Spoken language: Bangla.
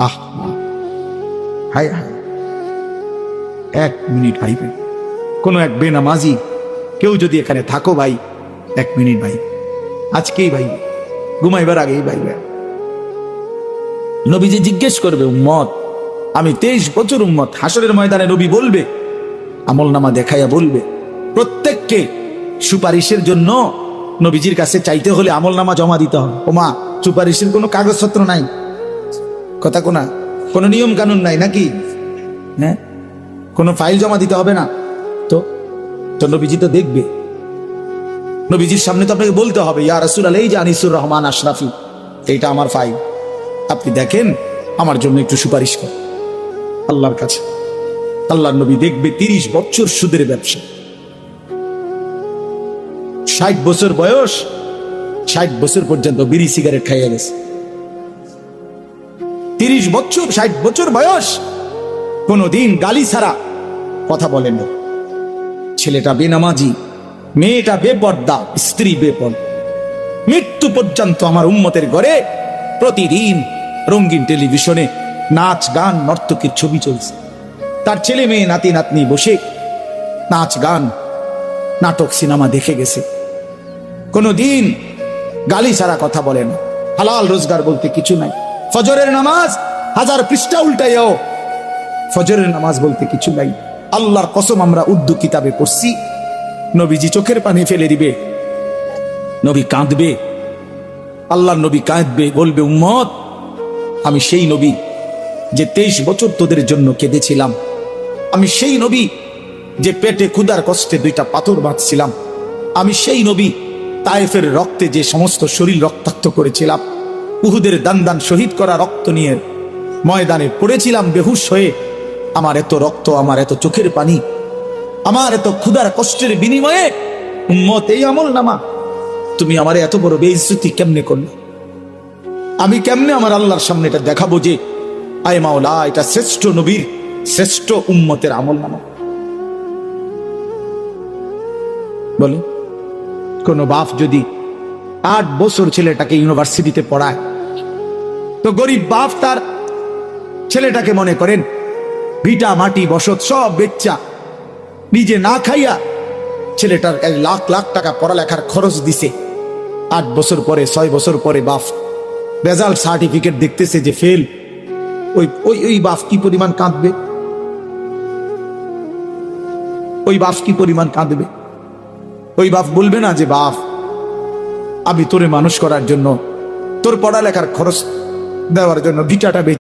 আহ হায় হায়, 1 মিনিট ভাইবে, কোনো এক বেনামাজি কেউ যদি এখানে থাকো ভাই, 1 মিনিট ভাই, আজকেই ভাই, ঘুমাইবার আগেই ভাইবে। নবীজি জিজ্ঞেস করবে, উম্মত, আমি 23 বছর উম্মত, হাসরের ময়দানে নবী বলবে, আমলনামা দেখাইয়া বলবে, প্রত্যেককে সুপারিশের জন্য নবীজির কাছে চাইতে হলে আমলনামা জমা দিতে হবে। ওমা, সুপারিশের কোনো কাগজপত্র নাই, কথা কোনা, কোনো নিয়ম কানুন নাই নাকি? হ্যাঁ, কোনো ফাইল জমা দিতে হবে না তো? তো নবীজি তো দেখবে, নবীজির সামনে তো আপনাকে বলতে হবে, ইয়া রাসূলুল্লাহ, এই যে আনিসুর রহমান আশরাফি, এইটা আমার ফাইল, আপনি দেখেন, আমার জন্য একটু সুপারিশ করেন আল্লাহর কাছে। আল্লাহর নবী দেখবে 30 বছর সুদের ব্যবসা, 60 বছর বয়স, 60 বছর পর্যন্ত বিড়ি সিগারেট খাইয়া গেছে। 30 বছর, 60 বছর বয়স, কোনদিন গালি ছাড়া কথা বলেন না। ছেলেটা বেনামাজি, মেয়েটা বেপর্দা, স্ত্রী বেপর্দা, মৃত্যু পর্যন্ত আমার উম্মতের ঘরে প্রতিদিন রঙিন টেলিভিশনে নাচ গান নর্তকীর ছবি চলছে। তার ছেলে মেয়ে নাতি নাতনি বসে নাচ গান নাটক সিনেমা দেখে গেছে। কোনদিন গালি ছাড়া কথা বলে না, হালাল রোজগার বলতে কিছু নাই। ফজরের নামাজ 1000 পৃষ্ঠা উল্টাইও, ফজরের নামাজ বলতে কিছু নাই। আল্লাহর কসম, আমরা উর্দু কিতাবে পড়ছি, নবীজি চোখের পানি ফেলে দিবে, নবী কাঁদবে, আল্লাহর নবী কাঁদবে, বলবে, উম্মত, আমি সেই নবী যে 23 বছর তোদের জন্য কেঁদেছিলাম, আমি সেই নবী যে পেটে ক্ষুধার কষ্টে 2টা পাথর বাঁধছিলাম, আমি সেই নবী তায়েফের রক্তে যে সমস্ত শরীর রক্তাক্ত করেছিলাম, উহুদের দান দান শহীদ করা রক্ত নিয়ে ময়দানে পড়েছিলাম বেহুশ হয়ে, আমার এত রক্ত, আমার এত চোখের পানি, আমার এত ক্ষুধার কষ্টের বিনিময়ে উম্মত এই আমলনামা, তুমি আমার এত বড় বেইজ্জতি কেমনে করলে? আমি কেমনে আমার আল্লাহর সামনে এটা দেখাবো যে আয় মাওলা, এটা শ্রেষ্ঠ নবীর শ্রেষ্ঠ উম্মতের আমলনামা? বলে, কোন বাপ যদি 8 বছর ছেলেটাকে ইউনিভার্সিটিতে পড়ায়, তো গরিব বাপ তার ছেলেটাকে মনে করেন ভিটা মাটি বসত সব বেচ্চা, নিজে না খাইয়া ছেলেটার 1 লাখ লাখ টাকা পড়ালেখার খরচ দিছে। 8 বছর পরে, 6 বছর পরে বাপ রেজাল্ট সার্টিফিকেট দেখতেছে যে ফেল, ওই বাপ কি পরিমাণ কাঁদবে? ওই বাপ কি পরিমাণ কাঁদবে? ওই বাপ বলবে না যে, বাপ, আমি তোরে মানুষ করার জন্য, তোর পড়ালেখার খরচ দেওয়ার জন্য ভিটাটা